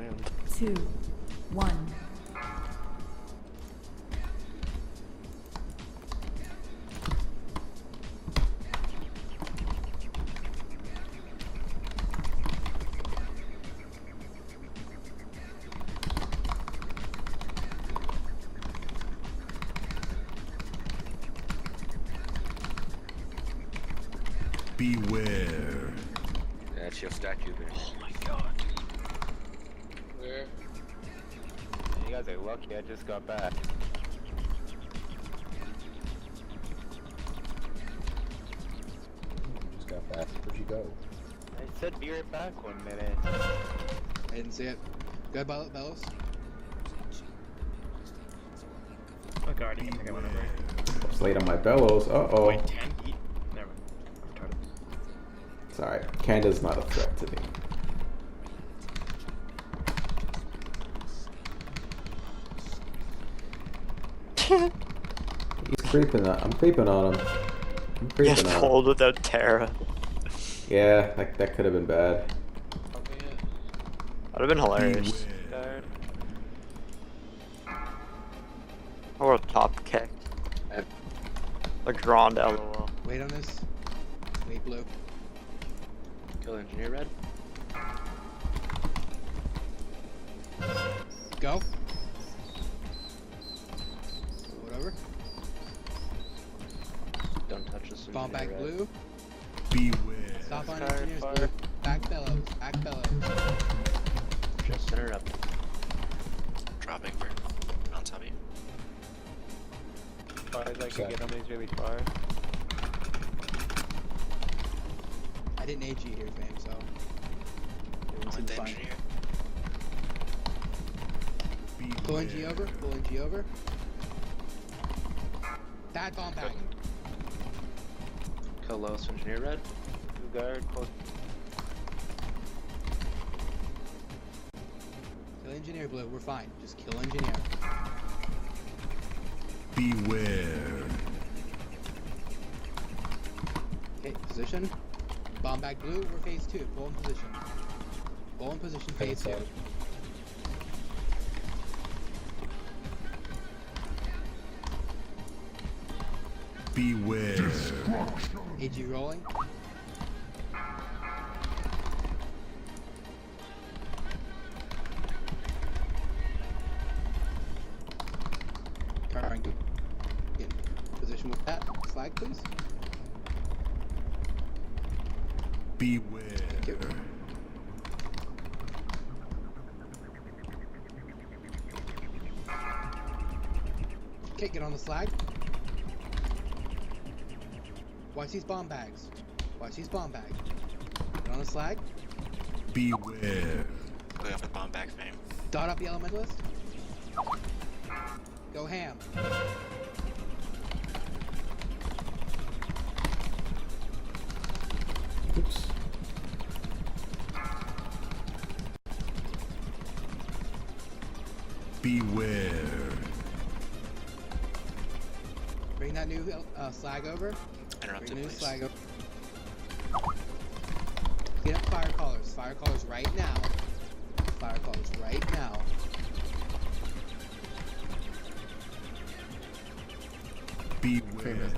land. 2, 1. Beware. That's your statue there. Oh my god. Where? You guys are lucky I just got back. Just got back. Where'd you go? I said be right back 1 minute. I didn't see it. Go ahead, Bellows. Oh god, I think I went over. Just laid on my bellows. Uh-oh. Wait, 10 heat? Never mind. I'm retarded. It's alright. Canada's not a threat to me. He's creeping. I'm creeping on him. I'm creeping Get on him. pulled without Terra. Yeah, that could have been bad. That'd have been hilarious. Guard. Or a top kick. A grand LOL. Wait on this. Wait, blue. Kill engineer red. Go. Whatever. Don't touch this Bomb back red. blue. Beware. Stop on Fire, engineers fire. blue. Back Bellows. Back Bellows. Just center up. Dropping for on top of you. As far as I can get him, he's really far. I didn't AG here, fam, so. I'm Everything's with the fine. engineer. Pull NG over. Pull NG over. Bad bomb back. Kill lowest engineer red. Two guard, close. Kill engineer blue. We're fine. Just kill engineer. Beware. Okay, position. Bomb back blue. We're phase 2. Pull in position. Pull in position. Phase 2. Beware. AG rolling. Try and get in position with that. Flag, please. Beware. Thank you. Okay, get on the flag. Watch these bomb bags. Watch these bomb bags. Get on the flag. Beware. Go off with bomb back fame. Dot up the elementalist. Go ham. Oops. Beware. Bring that new slag over. Interrupted, Bring the new please. slag over. Get up fire callers. Fire callers right now. Fire callers right now. Beware.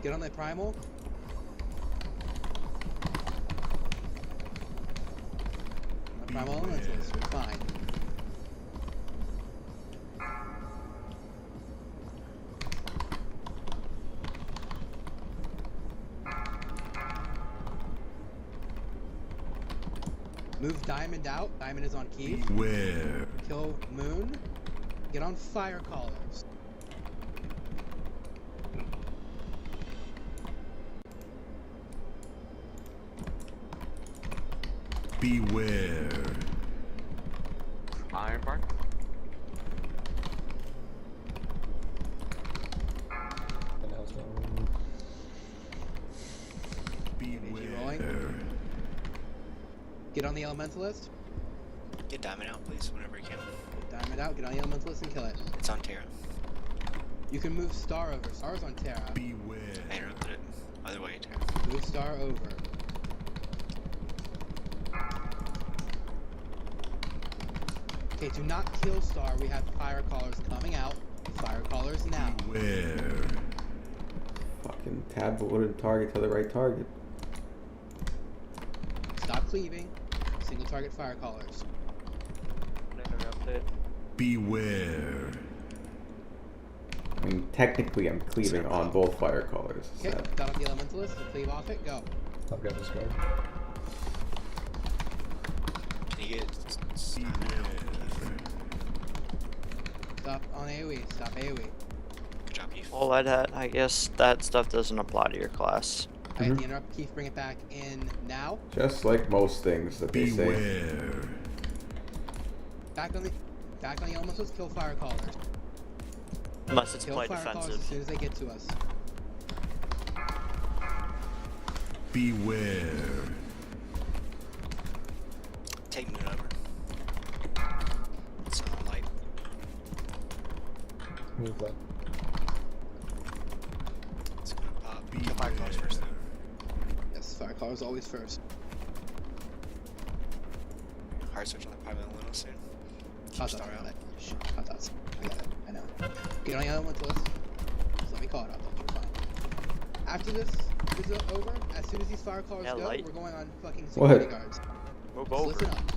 Get on that primal. The primal elementalist. We're fine. Move Diamond out. Diamond is on key. Beware. Kill Moon. Get on fire callers. Beware. Iron bar. Beware. Get on the elementalist. Get Diamond out, please, whenever you can. Diamond out. Get on the elementalist and kill it. It's on Terra. You can move Star over. Star's on Terra. Beware. I interrupted it. Other way, Terra. Move Star over. Okay, do not kill Star. We have fire callers coming out. Fire callers now. Beware. Fucking tab voted target to the right target. Stop cleaving. Single target fire callers. Interrupt it. Beware. I mean, technically, I'm cleaving on both fire callers. Okay, Sad. got off the elementalist. Cleave off it. Go. I've got this guard. Can you get... Stop on AoE. Stop AoE. Good job, Keith. Well, lighthat, I guess that stuff doesn't apply to your class. I had the interrupt. Keith, bring it back in now. Just like most things that they say. Beware. Back on the elementals. Kill fire callers. Unless it's Kill play fire callers defensive. as soon as they get to us. Beware. Take moon over. It's on light. Move left. It's gonna pop. Kill fire callers first, though. Yes, fire callers always first. Hard switch on the pilot a little soon. Keep Hot Star dots, I out. got it. Shh, hot dots. I got it. I know. Get on the elementalist. Just let me call it out. You're fine. After this is over, as soon as these fire callers Yeah, go, light. we're going on fucking What? security guards. Move So over. listen up.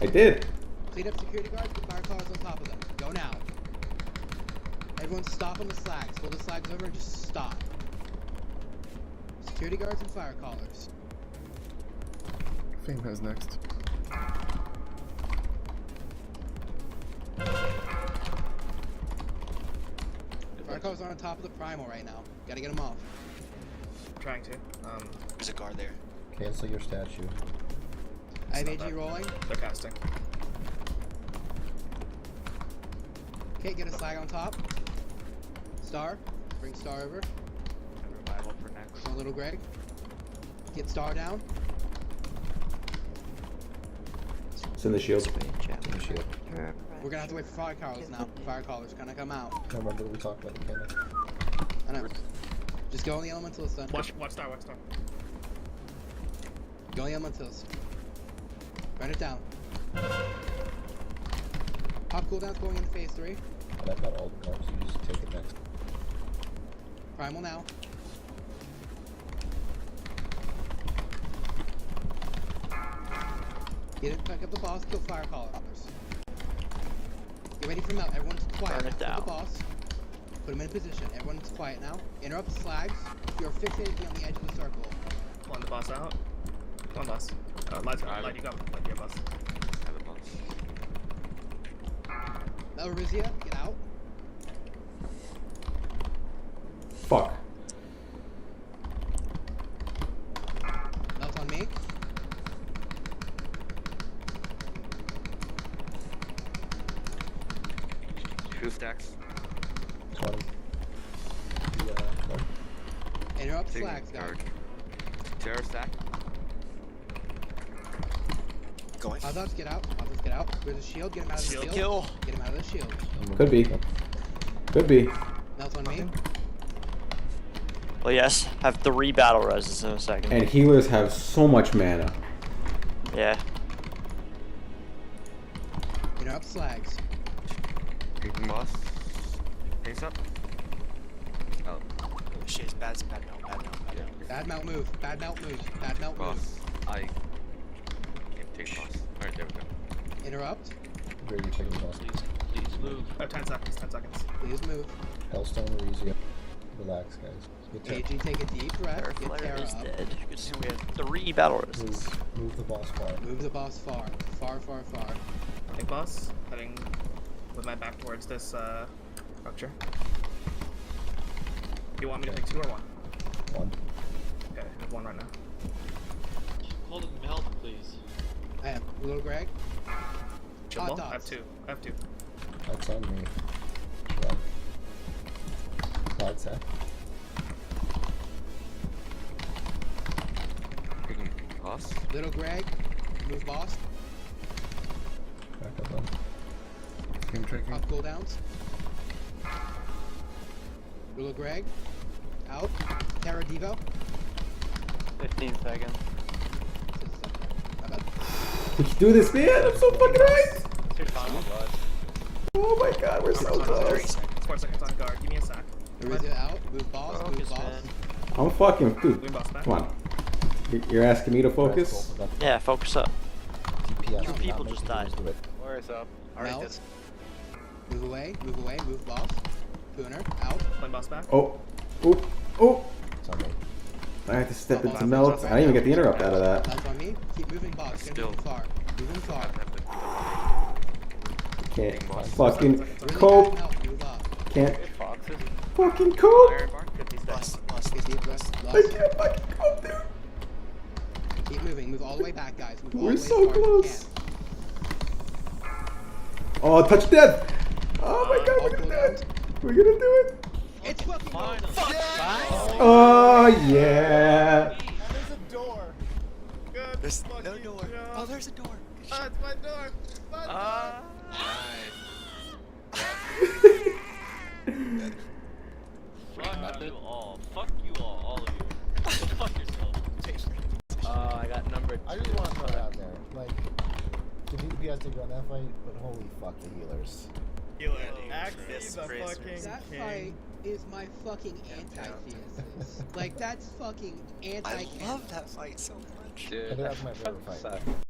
I did. Clean up security guards, put fire callers on top of them. Go now. Everyone stop on the slags. Pull the slags over and just stop. Security guards and fire callers. Fame has next. Fire callers are on top of the primal right now. Gotta get them off. Trying to. There's a guard there. Cancel your statue. I have not AG bad. rolling. They're casting. Okay, get a slag on top. Star. Bring Star over. Revival for next. So little Greg. Get Star down. It's in the shield. The shield. We're gonna have to wait for fire callers now. Fire callers gonna come out. I remember we talked about the mechanics. I know. Just go on the elementalist then. Watch star, watch star. Go on the elementalist. Write it down. Pop cooldown's going into phase 3. But I've got all the cards, you just take it next. Primal now. Get it, pick up the boss, kill fire callers. Get ready for melt. Everyone's quiet. Burn it Kill down. the boss. Put him in position. Everyone's quiet now. Interrupt the slags. You're fixated on the edge of the circle. Pulling the boss out. Come on, boss. Light, you got light here, boss. Elrizia, get out. Fuck. Melt on me. Two stacks. 20. Yeah, card. Interrupt Taking slags, guys. card. Terror stack. Going. Hot dots, get out. Hot dots, get out. There's a shield. Get him out of the Shield shield. Kill. Get him out of the shield. Could be. Could be. Melt on me. Well, yes. Have 3 battle reses in a second. And healers have so much mana. Yeah. Interrupt slags. Taking boss. Face up. Oh, Shit, it's bad, bad melt, bad melt, bad melt. Bad melt move. Bad melt move. Bad melt move. boss. I can't take boss. Alright, there we go. Interrupt. Where are you taking the boss? Please move. 10 seconds, 10 seconds. Please move. Hellstone or Easy. Relax, guys. Good AG, tip. take a deep breath. Terra Get Flare Terra is up. dead. Good to see we have 3 battle reses. Move the boss far. Move the boss far. Far, far, far. Big boss. Heading with my back towards this structure. Do you want me to take 2 or 1? 1. Okay, I have 1 right now. Hold it melt, please. I have little Greg. Chill Hot ball? I have dots. 2. I have 2. That's on me. Shrug. Light set. Taking boss. Little Greg. Move boss. Back up on. Game tracking. Pop cooldowns. Little Greg. Out. Terra Devo. 15 seconds. My bad. We can do this, man. I'm so fucking right. It's your final blood. Oh my god, we're so close. 4 seconds on guard. Give me a sec. Arisa out. Move boss. Move Focus, boss. man. I'm fucking, dude. Wing boss back. Come on. You're asking me to focus? Yeah, focus up. DPS. Two people just died. Do it. Where's up? Alright, Melt. this. Move away. Move away. Move boss. Pooner. Out. Wing boss back. Oh. Oh. Oh. It's on me. I have to step into melt. I didn't even get the interrupt out of that. That's on me. Keep moving boss. You're gonna move far. Moving far. Can't Boss. fucking Really cope. bad melt. Move up. Can't Foxes. fucking cope. Iron bar. 50 seconds. Okay, deep breath. I Lost. can't fucking cope, dude. Keep moving. Move all the way back, guys. Move all We're the way so as far as you close. Oh, touch death. Oh my god, we're all gonna do down. it. We're gonna do it. It's fucking Finally. Oh yeah. There's a door. Good. There's no fucking door. job. Oh, there's a door. Ah, it's my door. My door. Fuck you all. Fuck you all of you. Go fuck yourself. I got numbered. I just want to throw it out there. Like, the DPS did go in that fight, but holy fuck the healers. Healer. dude, Axie Chris, the Chris, fucking That king. fight is my fucking anti-thesis. Like, that's fucking I anti-canon. love that fight so much. I Dude, think that's my favorite fight. sucked.